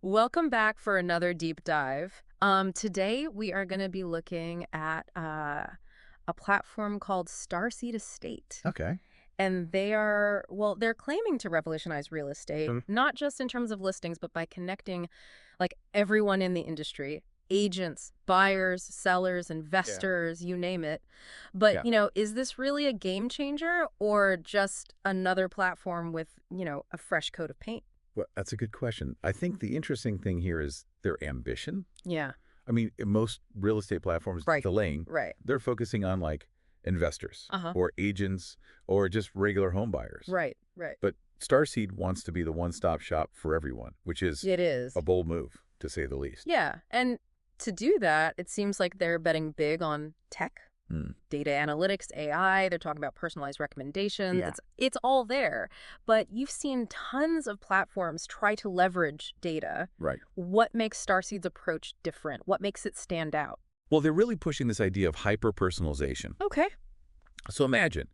Welcome back for another deep dive. Today we are going to be looking at a platform called Starseed Estate. Okay. And they're claiming to revolutionize real estate, Mm. not just in terms of listings, but by connecting like everyone in the industry, agents, buyers, sellers, Yeah. investors, you name it. But, Yeah. is this really a game changer or just another platform with, a fresh coat of paint? Well, that's a good question. I think the interesting thing here is their ambition. Yeah. I mean, in most real estate platforms, Right. delaying, Right. they're focusing on like investors Uh-huh. or agents or just regular home buyers. Right. Right. But Starseed wants to be the one-stop shop for everyone, which is It is. a bold move, to say the least. Yeah. And to do that, it seems like they're betting big on tech, Hmm. data analytics, AI. They're talking about personalized recommendations. Yeah. It's all there. But you've seen tons of platforms try to leverage data. Right. What makes Starseed's approach different? What makes it stand out? Well, they're really pushing this idea of hyper-personalization. Okay. So imagine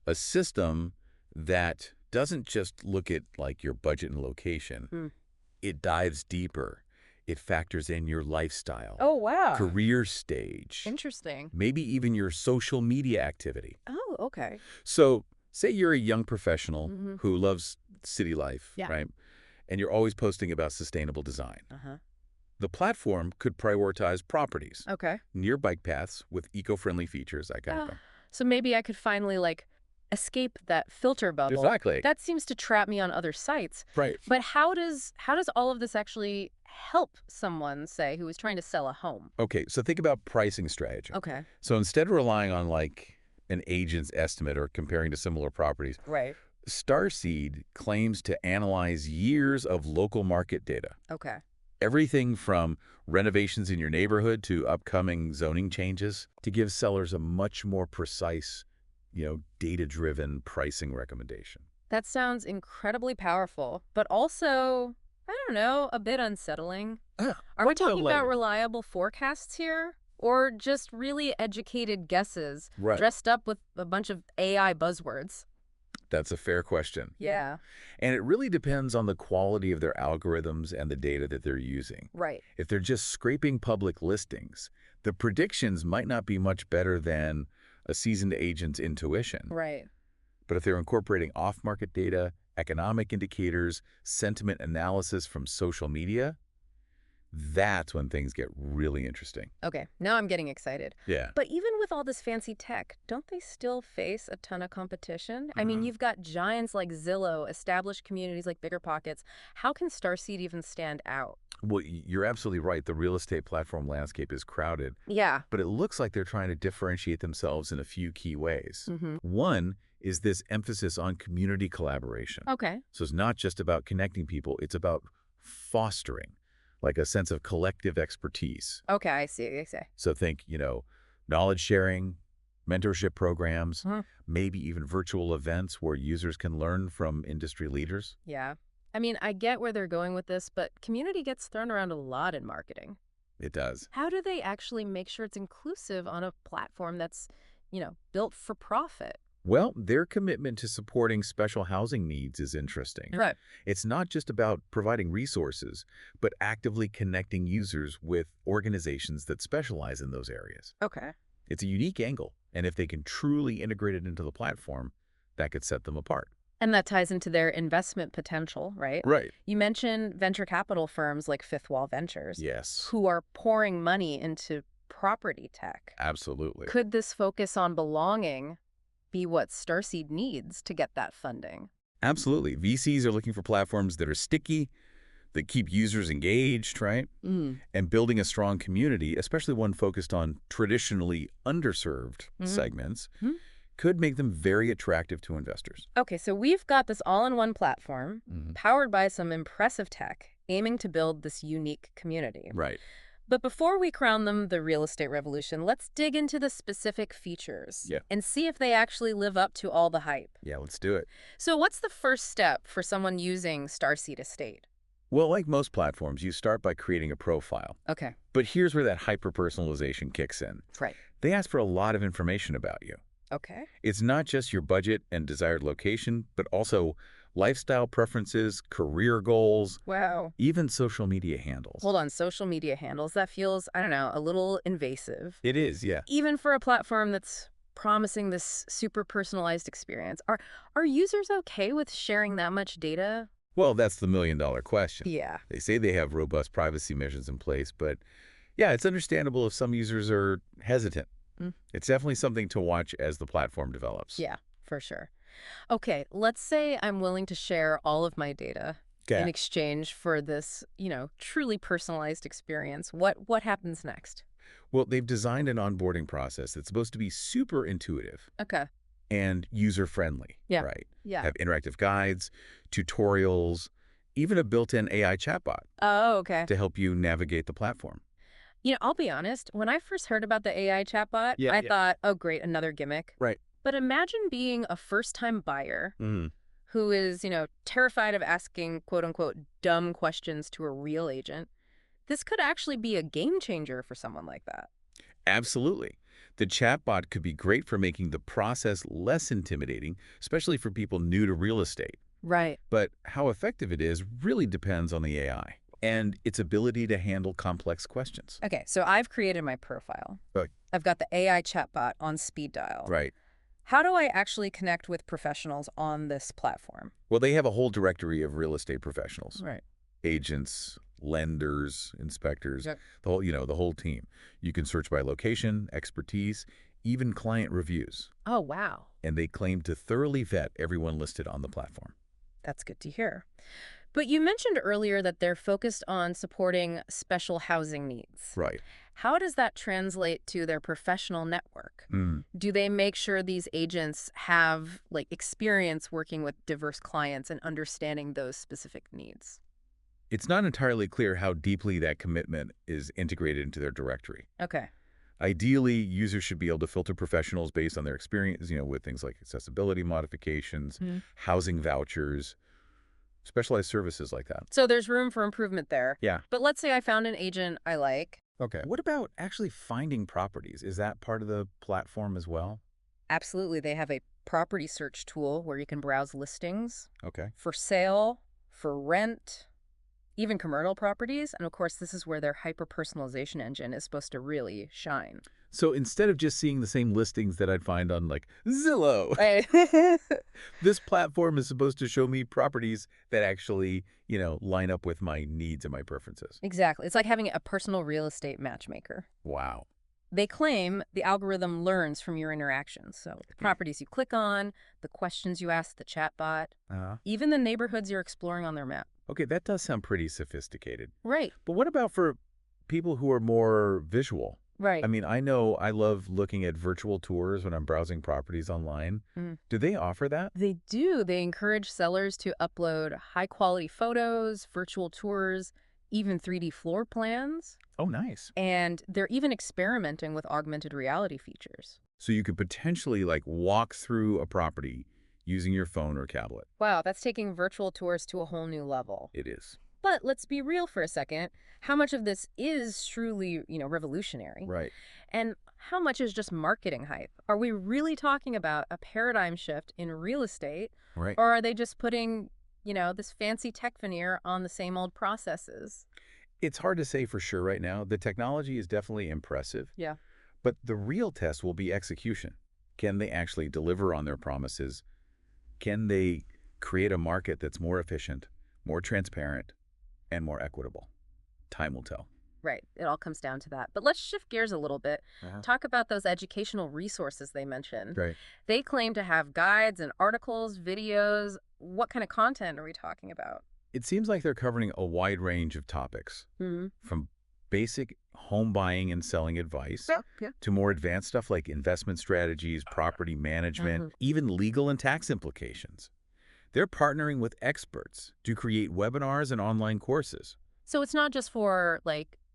a system that doesn't just look at like your budget and location. Hmm. It dives deeper. It factors in your lifestyle, Oh, wow. career stage, Interesting. maybe even your social media activity. Oh, okay. So say you're a young professional Mm-hmm. who loves city life, Yeah. right? And you're always posting about sustainable design. Uh-huh. The platform could prioritize properties Okay. near bike paths with eco-friendly features, that kind of thing. So maybe I could finally escape that filter bubble. Exactly. That seems to trap me on other sites. Right. But how does all of this actually help someone, say, who is trying to sell a home? Okay, so think about pricing strategy. Okay. So instead of relying on like an agent's estimate or comparing to similar properties, Right. Starseed claims to analyze years of local market data. Okay. Everything from renovations in your neighborhood to upcoming zoning changes to give sellers a much more precise, data-driven pricing recommendation. That sounds incredibly powerful, but also, I don't know, a bit unsettling. Ah, Are we what's the talking about layer? reliable forecasts here? Or just really educated guesses Right. dressed up with a bunch of AI buzzwords? That's a fair question. Yeah. And it really depends on the quality of their algorithms and the data that they're using. Right. If they're just scraping public listings, the predictions might not be much better than a seasoned agent's intuition. Right. But if they're incorporating off-market data, economic indicators, sentiment analysis from social media, that's when things get really interesting. Okay, now I'm getting excited. Yeah. But even with all this fancy tech, don't they still face a ton of competition? I mean, Mhm. you've got giants like Zillow, established communities like BiggerPockets. How can Starseed even stand out? Well, you're absolutely right. The real estate platform landscape is crowded, Yeah. but it looks like they're trying to differentiate themselves in a few key ways. Mm-hmm. One is this emphasis on community collaboration. Okay. So it's not just about connecting people, it's about fostering like a sense of collective expertise. Okay, I see. I see. So think, knowledge sharing, mentorship programs, Mhm. maybe even virtual events where users can learn from industry leaders. Yeah. I mean, I get where they're going with this, but community gets thrown around a lot in marketing. It does. How do they actually make sure it's inclusive on a platform that's, built for profit? Well, their commitment to supporting special housing needs is interesting. Right. It's not just about providing resources, but actively connecting users with organizations that specialize in those areas. Okay. It's a unique angle, and if they can truly integrate it into the platform, that could set them apart. And that ties into their investment potential, right? Right. You mentioned venture capital firms like Fifth Wall Ventures, Yes, who are pouring money into property tech. absolutely. Could this focus on belonging be what Starseed needs to get that funding? Absolutely. VCs are looking for platforms that are sticky, that keep users engaged, right? Mm. And building a strong community, especially one focused on traditionally underserved Mhm. segments, Mhm. could make them very attractive to investors. Okay, so we've got this all-in-one platform Mhm. powered by some impressive tech aiming to build this unique community. Right. But before we crown them the real estate revolution, let's dig into the specific features Yeah. and see if they actually live up to all the hype. Yeah, let's do it. So what's the first step for someone using Starseed Estate? Well, like most platforms, you start by creating a profile. Okay, But here's where that hyper-personalization kicks in. right. They ask for a lot of information about you. Okay. It's not just your budget and desired location, but also lifestyle preferences, career goals, Wow. even social media handles. Hold on, social media handles. That feels, I don't know, a little invasive. It is, yeah. Even for a platform that's promising this super personalized experience. Are users okay with sharing that much data? Well, that's the million-dollar question. Yeah. They say they have robust privacy measures in place, but yeah, it's understandable if some users are hesitant. Mm. It's definitely something to watch as the platform develops. Yeah, for sure. Okay, let's say I'm willing to share all of my data in Okay. exchange for this, truly personalized experience. What happens next? Well, they've designed an onboarding process that's supposed to be super intuitive Okay. and user-friendly, Yeah. right? Yeah. Have interactive guides, tutorials, even a built-in AI chatbot Oh, okay. to help you navigate the platform. I'll be honest, when I first heard about the AI chatbot, Yeah, I yeah. thought, oh, great, another gimmick. Right. But imagine being a first-time buyer Mm. who is, terrified of asking quote unquote dumb questions to a real agent. This could actually be a game changer for someone like that. Absolutely. The chatbot could be great for making the process less intimidating, especially for people new to real estate. Right. But how effective it is really depends on the AI and its ability to handle complex questions. Okay, so I've created my profile. Right. I've got the AI chatbot on speed dial. Right. How do I actually connect with professionals on this platform? Well, they have a whole directory of real estate professionals, Right. agents, lenders, inspectors, Yep. the whole team. You can search by location, expertise, even client reviews, Oh, wow. and they claim to thoroughly vet everyone listed on the platform. That's good to hear. But you mentioned earlier that they're focused on supporting special housing needs. Right. How does that translate to their professional network? Do they make sure these agents have experience working with diverse clients and understanding those specific needs? It's not entirely clear how deeply that commitment is integrated into their directory. Okay. Ideally, users should be able to filter professionals based on their experience, with things like accessibility modifications, Mhm. housing vouchers, specialized services like that. So there's room for improvement there. Yeah. But let's say I found an agent I like. Okay. What about actually finding properties? Is that part of the platform as well? Absolutely. They have a property search tool where you can browse listings Okay. for sale, for rent, even commercial properties. And of course, this is where their hyper-personalization engine is supposed to really shine. So instead of just seeing the same listings that I'd find on like Zillow, Right. this platform is supposed to show me properties that actually, line up with my needs and my preferences. Exactly. It's like having a personal real estate matchmaker. Wow. They claim the algorithm learns from your interactions. So the properties you click on, the questions you ask the chatbot, even the neighborhoods you're exploring on their map. Okay, that does sound pretty sophisticated. Right. But what about for people who are more visual? Right. I mean, I know I love looking at virtual tours when I'm browsing properties online. Mm. Do they offer that? They do. They encourage sellers to upload high-quality photos, virtual tours, even 3D floor plans. Oh, nice. And they're even experimenting with augmented reality features. So you could potentially walk through a property using your phone or tablet. Wow, that's taking virtual tours to a whole new level. It is. But let's be real for a second. How much of this is truly, revolutionary? Right. And how much is just marketing hype? Are we really talking about a paradigm shift in real estate? Right. Or are they just putting, this fancy tech veneer on the same old processes? It's hard to say for sure right now. The technology is definitely impressive. Yeah. But the real test will be execution. Can they actually deliver on their promises? Can they create a market that's more efficient, more transparent, and more equitable? Time will tell. Right. It all comes down to that. But let's shift gears a little bit. Talk about those educational resources they mentioned. Right. They claim to have guides and articles, videos. What kind of content are we talking about? It seems like they're covering a wide range of topics, from basic home buying and selling advice Yeah. to more advanced stuff like investment strategies, property management, even legal and tax implications. They're partnering with experts to create webinars and online courses. So it's not just for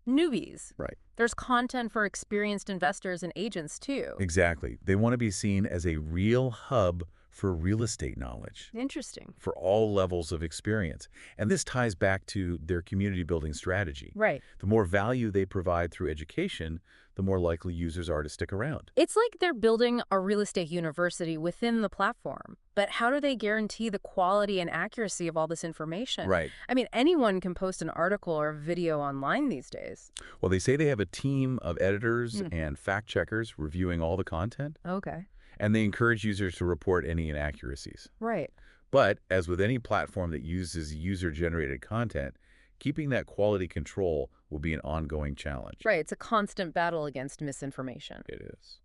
newbies. Right. There's content for experienced investors and agents too. Exactly. They want to be seen as a real hub for real estate knowledge, Interesting. for all levels of experience. And this ties back to their community building strategy. Right. The more value they provide through education, the more likely users are to stick around. It's like they're building a real estate university within the platform. But how do they guarantee the quality and accuracy of all this information? Right. I mean, anyone can post an article or video online these days. Well, they say they have a team of editors and fact checkers reviewing all the content, Okay. and they encourage users to report any inaccuracies. Right. But as with any platform that uses user-generated content, keeping that quality control will be an ongoing challenge. Right. It's a constant battle against misinformation. It is.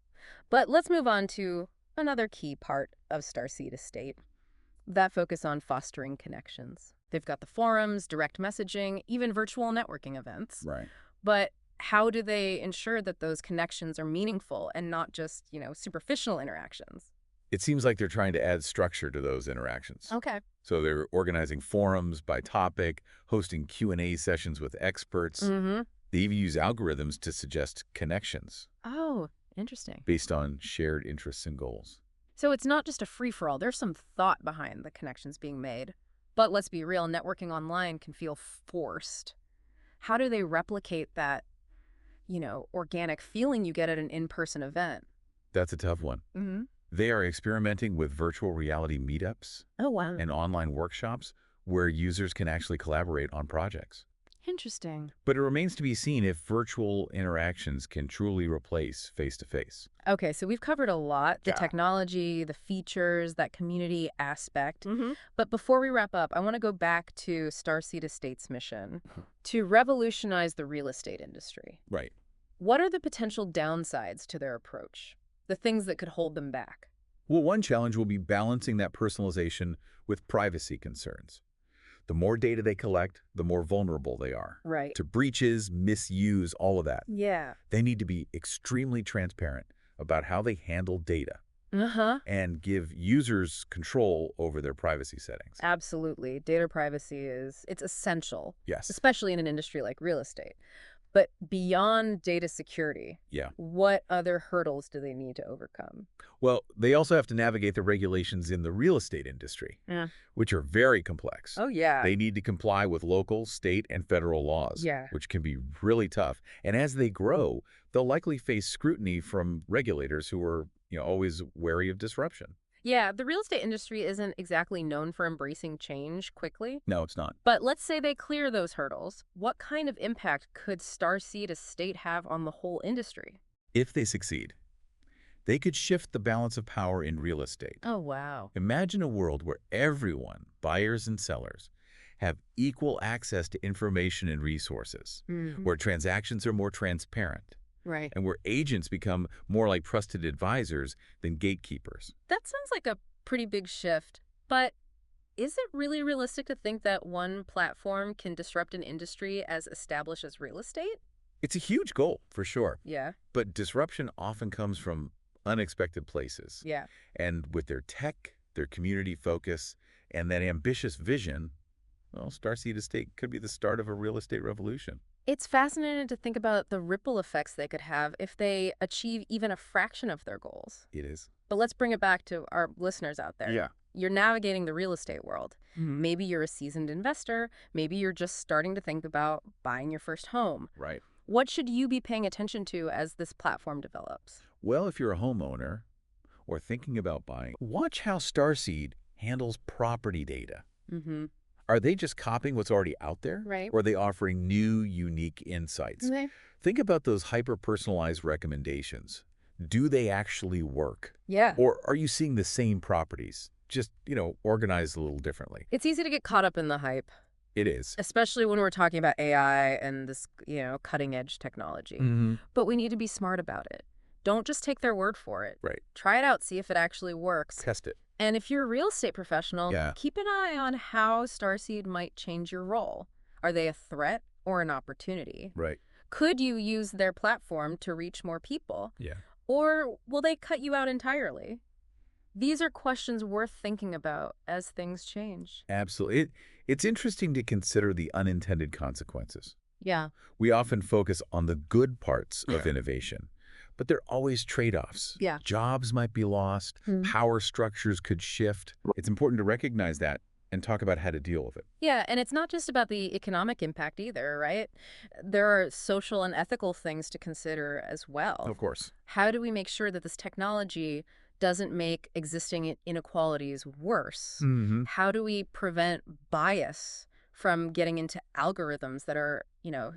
But let's move on to another key part of Starseed Estate, that focus on fostering connections. They've got the forums, direct messaging, even virtual networking events. Right. But how do they ensure that those connections are meaningful and not just, superficial interactions? It seems like they're trying to add structure to those interactions. Okay. So they're organizing forums by topic, hosting Q&A sessions with experts. Mm-hmm. They even use algorithms to suggest connections Oh, interesting. based on shared interests and goals. So it's not just a free-for-all. There's some thought behind the connections being made. But let's be real, networking online can feel forced. How do they replicate that, organic feeling you get at an in-person event? That's a tough one. Mm-hmm. They are experimenting with virtual reality meetups Oh, wow. and online workshops where users can actually collaborate on projects. Interesting. But it remains to be seen if virtual interactions can truly replace face-to-face. Okay, so we've covered a lot, the Yeah. technology, the features, that community aspect. Mm-hmm. But before we wrap up, I want to go back to Starseed Estate's mission to revolutionize the real estate industry. Right. What are the potential downsides to their approach? The things that could hold them back? Well, one challenge will be balancing that personalization with privacy concerns. The more data they collect, the more vulnerable they are Right. to breaches, misuse, all of that. Yeah. They need to be extremely transparent about how they handle data Uh-huh. and give users control over their privacy settings. Absolutely. Data privacy it's essential, Yes. especially in an industry like real estate. But beyond data security, Yeah. what other hurdles do they need to overcome? Well, they also have to navigate the regulations in the real estate industry, Yeah. which are very complex. Oh, yeah. They need to comply with local, state, and federal laws, Yeah. which can be really tough. And as they grow, they'll likely face scrutiny from regulators who are, always wary of disruption. Yeah, the real estate industry isn't exactly known for embracing change quickly. No, it's not. But let's say they clear those hurdles. What kind of impact could Starseed Estate have on the whole industry? If they succeed, they could shift the balance of power in real estate. Oh, wow. Imagine a world where everyone, buyers and sellers, have equal access to information and resources, where transactions are more transparent, Right. and where agents become more like trusted advisors than gatekeepers. That sounds like a pretty big shift. But is it really realistic to think that one platform can disrupt an industry as established as real estate? It's a huge goal, for sure, Yeah. but disruption often comes from unexpected places. Yeah. And with their tech, their community focus, and that ambitious vision, well, Starseed Estate could be the start of a real estate revolution. It's fascinating to think about the ripple effects they could have if they achieve even a fraction of their goals. It is. But let's bring it back to our listeners out there. Yeah. You're navigating the real estate world. Maybe you're a seasoned investor. Maybe you're just starting to think about buying your first home. Right. What should you be paying attention to as this platform develops? Well, if you're a homeowner or thinking about buying, watch how Starseed handles property data. Mm-hmm. Are they just copying what's already out there? Right. Or are they offering new, unique insights? Okay. Think about those hyper-personalized recommendations. Do they actually work? Yeah. Or are you seeing the same properties, just, organized a little differently? It's easy to get caught up in the hype, It is. especially when we're talking about AI and this, cutting edge technology. But we need to be smart about it. Don't just take their word for it. Right. Try it out, see if it actually works. Test it. And if you're a real estate professional, Yeah. keep an eye on how Starseed might change your role. Are they a threat or an opportunity? Right. Could you use their platform to reach more people? Yeah. Or will they cut you out entirely? These are questions worth thinking about as things change. Absolutely. It's interesting to consider the unintended consequences. Yeah. We often focus on the good parts of innovation, But there are always trade-offs. Yeah. Jobs might be lost. Power structures could shift. It's important to recognize that and talk about how to deal with it. Yeah, and it's not just about the economic impact either, right? There are social and ethical things to consider as well. Of course. How do we make sure that this technology doesn't make existing inequalities worse? How do we prevent bias from getting into algorithms that are,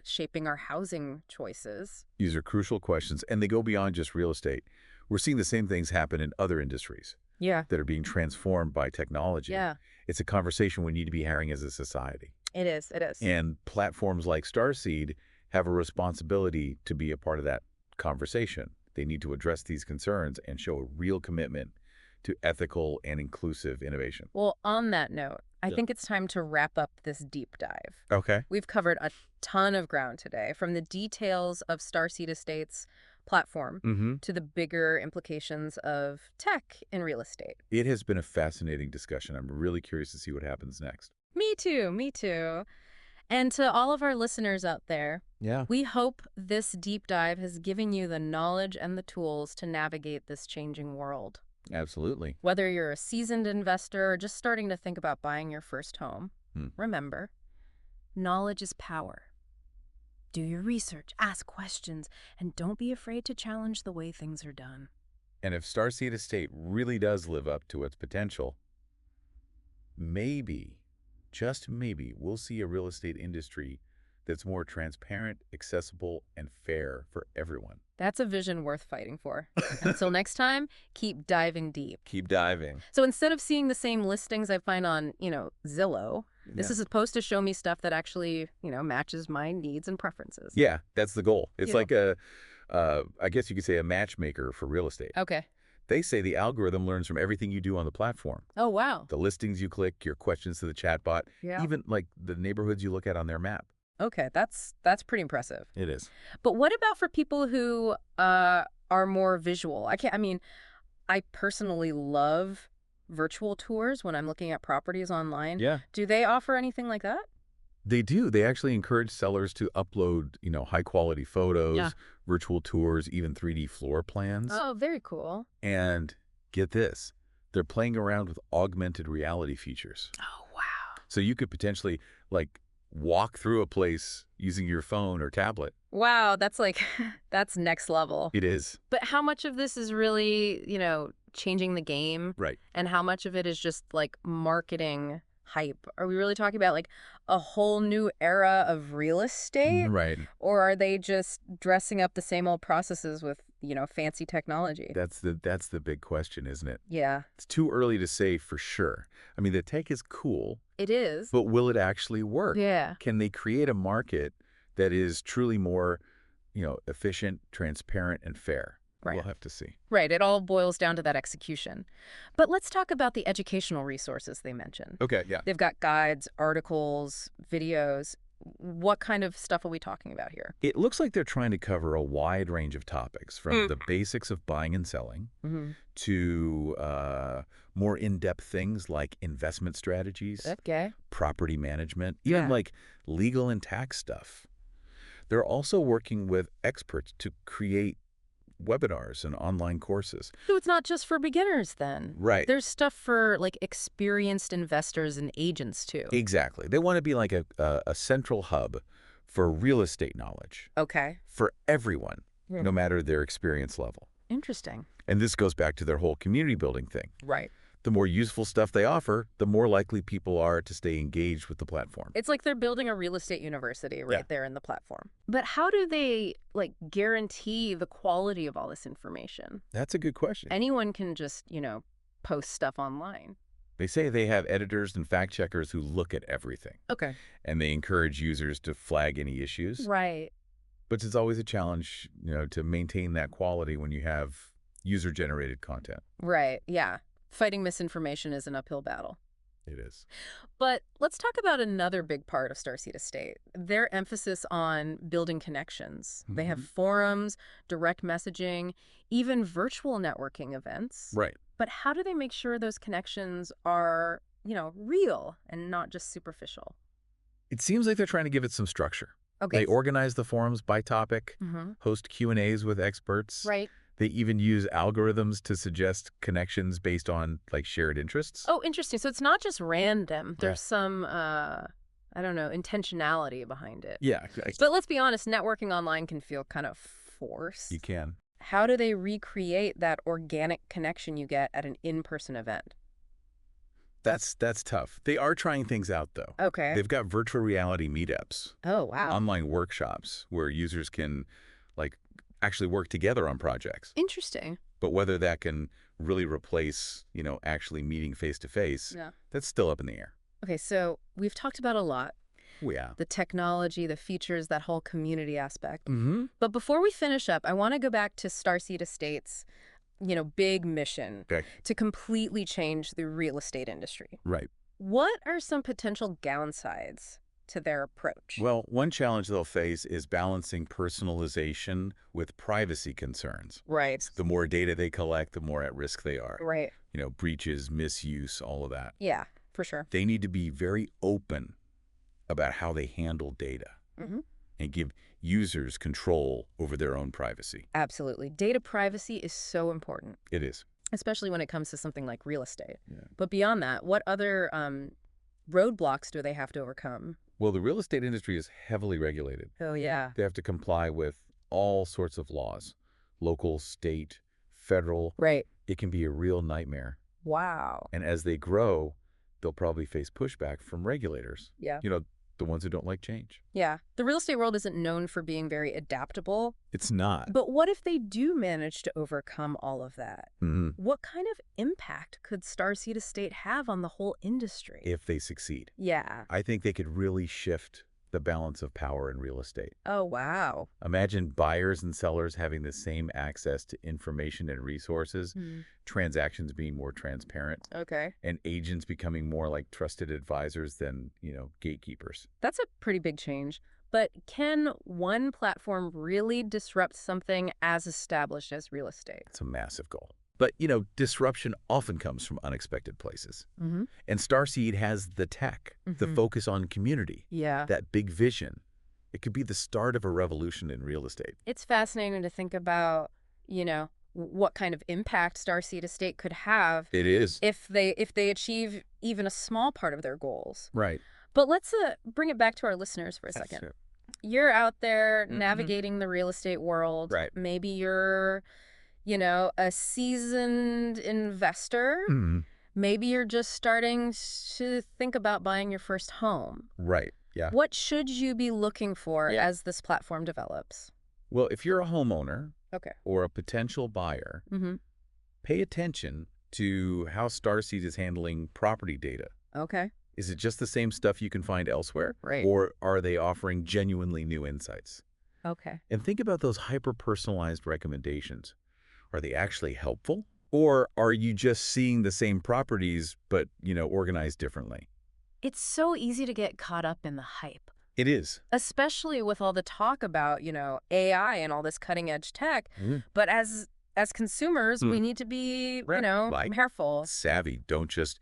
shaping our housing choices? These are crucial questions, and they go beyond just real estate. We're seeing the same things happen in other industries Yeah. that are being transformed by technology. Yeah, It's a conversation we need to be having as a society. it is. It is. And platforms like Starseed have a responsibility to be a part of that conversation. They need to address these concerns and show a real commitment to ethical and inclusive innovation. Well, on that note, I Yeah. think it's time to wrap up this deep dive. Okay. We've covered a ton of ground today, from the details of Starseed Estates' platform to the bigger implications of tech in real estate. It has been a fascinating discussion. I'm really curious to see what happens next. Me too, me too. And to all of our listeners out there, Yeah. we hope this deep dive has given you the knowledge and the tools to navigate this changing world. Absolutely. Whether you're a seasoned investor or just starting to think about buying your first home, remember, knowledge is power. Do your research, ask questions, and don't be afraid to challenge the way things are done. And if Starseed Estate really does live up to its potential, maybe, just maybe, we'll see a real estate industry that's more transparent, accessible, and fair for everyone. That's a vision worth fighting for. Until next time, keep diving deep. Keep diving. So instead of seeing the same listings I find on, Zillow, this Yeah. is supposed to show me stuff that actually, matches my needs and preferences. Yeah, that's the goal. It's Yeah. like I guess you could say a matchmaker for real estate. Okay. They say the algorithm learns from everything you do on the platform. Oh, wow. The listings you click, your questions to the chatbot, Yeah. even like the neighborhoods you look at on their map. Okay, that's pretty impressive. It is. But what about for people who are more visual? I personally love virtual tours when I'm looking at properties online. Yeah. Do they offer anything like that? They do. They actually encourage sellers to upload, high quality photos, Yeah. virtual tours, even 3D floor plans. Oh, very cool. And get this, they're playing around with augmented reality features. Oh, wow. So you could potentially walk through a place using your phone or tablet. Wow, that's that's next level. It is. But how much of this is really, changing the game? Right. And how much of it is just marketing hype? Are we really talking about a whole new era of real estate? Right. Or are they just dressing up the same old processes with, fancy technology? That's the big question, isn't it? Yeah, It's too early to say for sure. I mean, the tech is cool, it is. but will it actually work? Yeah. Can they create a market that is truly more, efficient, transparent, and fair? Right. We'll have to see. Right. It all boils down to that execution. But let's talk about the educational resources they mentioned. Okay, yeah. They've got guides, articles, videos. What kind of stuff are we talking about here? It looks like they're trying to cover a wide range of topics, from the basics of buying and selling to more in-depth things like investment strategies, Okay. property management, even Yeah. legal and tax stuff. They're also working with experts to create webinars and online courses. So it's not just for beginners then. Right. There's stuff for experienced investors and agents too. Exactly. They want to be like a central hub for real estate knowledge Okay. for everyone, Hmm. no matter their experience level. Interesting. And this goes back to their whole community building thing. Right. The more useful stuff they offer, the more likely people are to stay engaged with the platform. It's like they're building a real estate university right Yeah. there in the platform. But how do they guarantee the quality of all this information? That's a good question. Anyone can just, post stuff online. They say they have editors and fact checkers who look at everything, Okay. and they encourage users to flag any issues. Right. But it's always a challenge, to maintain that quality when you have user-generated content. Right. Yeah. Fighting misinformation is an uphill battle. It is. But let's talk about another big part of Starseed Estate, their emphasis on building connections. They have forums, direct messaging, even virtual networking events. Right. But how do they make sure those connections are, real and not just superficial? It seems like they're trying to give it some structure. Okay. They organize the forums by topic, Mm-hmm. host Q&As with experts. Right. They even use algorithms to suggest connections based on like shared interests. Oh, interesting. So it's not just random. Yeah. There's some, I don't know, intentionality behind it. Yeah, But let's be honest, networking online can feel kind of forced. you can. How do they recreate that organic connection you get at an in-person event? That's tough. They are trying things out, though. Okay. They've got virtual reality meetups, Oh, wow. online workshops where users can like actually work together on projects. Interesting. But whether that can really replace, actually meeting face to face, Yeah. that's still up in the air. Okay, so we've talked about a lot. Oh, yeah. The technology, the features, that whole community aspect. Mm-hmm. But before we finish up, I want to go back to Starseed Estates' big mission Okay. to completely change the real estate industry. Right. What are some potential downsides to their approach? Well, one challenge they'll face is balancing personalization with privacy concerns. Right. The more data they collect, the more at risk they are. Right. Breaches, misuse, all of that. Yeah, for sure. They need to be very open about how they handle data Mm-hmm. and give users control over their own privacy. Absolutely. Data privacy is so important, It is. especially when it comes to something like real estate. Yeah. But beyond that, what other roadblocks do they have to overcome? Well, the real estate industry is heavily regulated. Oh, yeah. They have to comply with all sorts of laws, local, state, federal. Right. It can be a real nightmare. Wow. And as they grow, they'll probably face pushback from regulators, Yeah. the ones who don't like change. Yeah. The real estate world isn't known for being very adaptable. It's not. But what if they do manage to overcome all of that? Mhm. What kind of impact could Starseed Estate have on the whole industry? If they succeed. Yeah. I think they could really shift the balance of power in real estate. Oh, wow. Imagine buyers and sellers having the same access to information and resources, transactions being more transparent, Okay. and agents becoming more like trusted advisors than, gatekeepers. That's a pretty big change. But can one platform really disrupt something as established as real estate? It's a massive goal. But, disruption often comes from unexpected places. Mm-hmm. And Starseed has the tech, the Mhm. focus on community, Yeah. that big vision. It could be the start of a revolution in real estate. It's fascinating to think about, what kind of impact Starseed Estate could have It is. if they achieve even a small part of their goals. Right. But let's bring it back to our listeners for a second. That's it. You're out there Mhm. navigating the real estate world. Right. Maybe you're, a seasoned investor. Mhm. Maybe you're just starting to think about buying your first home. Right. Yeah. What should you be looking for Yeah. as this platform develops? Well, if you're a homeowner Okay. or a potential buyer, Mm-hmm. pay attention to how Starseed is handling property data. Okay. Is it just the same stuff you can find elsewhere? Right. Or are they offering genuinely new insights? Okay. And think about those hyper-personalized recommendations. Are they actually helpful? Or are you just seeing the same properties, but, organized differently? It's so easy to get caught up in the hype, It is. especially with all the talk about, AI and all this cutting edge tech. Mm. But as consumers, we need to be, Right. Like- careful. Savvy. Don't just,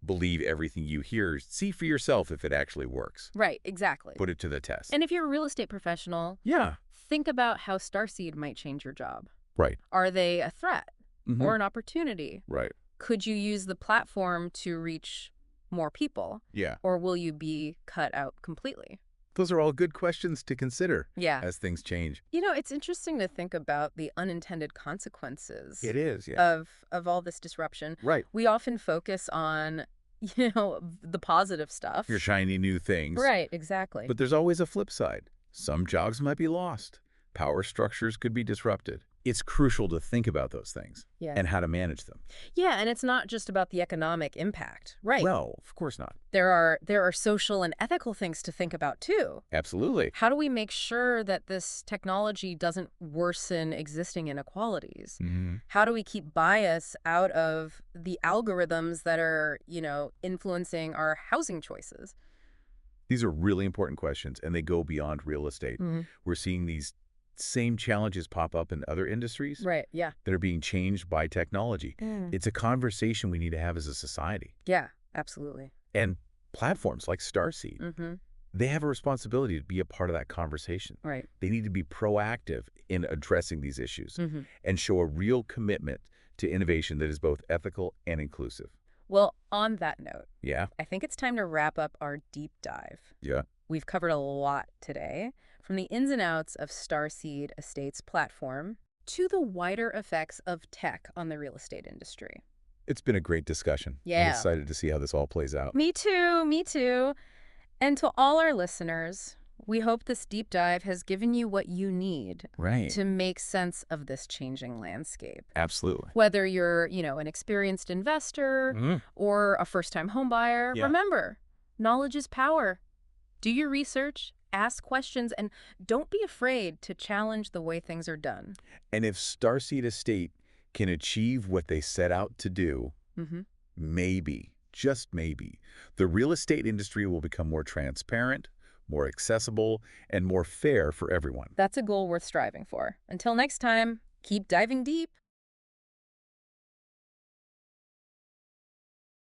believe everything you hear. See for yourself if it actually works. Right, exactly. Put it to the test. And if you're a real estate professional, yeah. think about how Starseed might change your job. Right. Are they a threat Mhm. or an opportunity? Right. Could you use the platform to reach more people, Yeah. or will you be cut out completely? Those are all good questions to consider Yeah. as things change. It's interesting to think about the unintended consequences is, yeah. of all this disruption. Right. We often focus on, the positive stuff. Your shiny new things. Right, exactly. But there's always a flip side. Some jobs might be lost. Power structures could be disrupted. It's crucial to think about those things yeah. and how to manage them. Yeah, and it's not just about the economic impact. Right. Well, of course not. There are social and ethical things to think about too. Absolutely. How do we make sure that this technology doesn't worsen existing inequalities? Mm-hmm. How do we keep bias out of the algorithms that are, influencing our housing choices? These are really important questions, and they go beyond real estate. Mm-hmm. We're seeing these same challenges pop up in other industries Right, yeah. that are being changed by technology. It's a conversation we need to have as a society. Yeah, absolutely. And platforms like Starseed, Mm-hmm. they have a responsibility to be a part of that conversation. Right. They need to be proactive in addressing these issues Hmm. and show a real commitment to innovation that is both ethical and inclusive. Well, on that note, Yeah? I think it's time to wrap up our deep dive. Yeah. We've covered a lot today, from the ins and outs of Starseed Estates platform to the wider effects of tech on the real estate industry. It's been a great discussion. I'm Yeah. excited to see how this all plays out. Me too, me too. And to all our listeners, we hope this deep dive has given you what you need Right. to make sense of this changing landscape. Absolutely. Whether you're, an experienced investor Mhm. or a first-time homebuyer, Yeah. remember, knowledge is power. Do your research, ask questions, and don't be afraid to challenge the way things are done. And if Starseed Estate can achieve what they set out to do, Hmm. maybe, just maybe, the real estate industry will become more transparent, more accessible, and more fair for everyone. That's a goal worth striving for. Until next time, keep diving deep.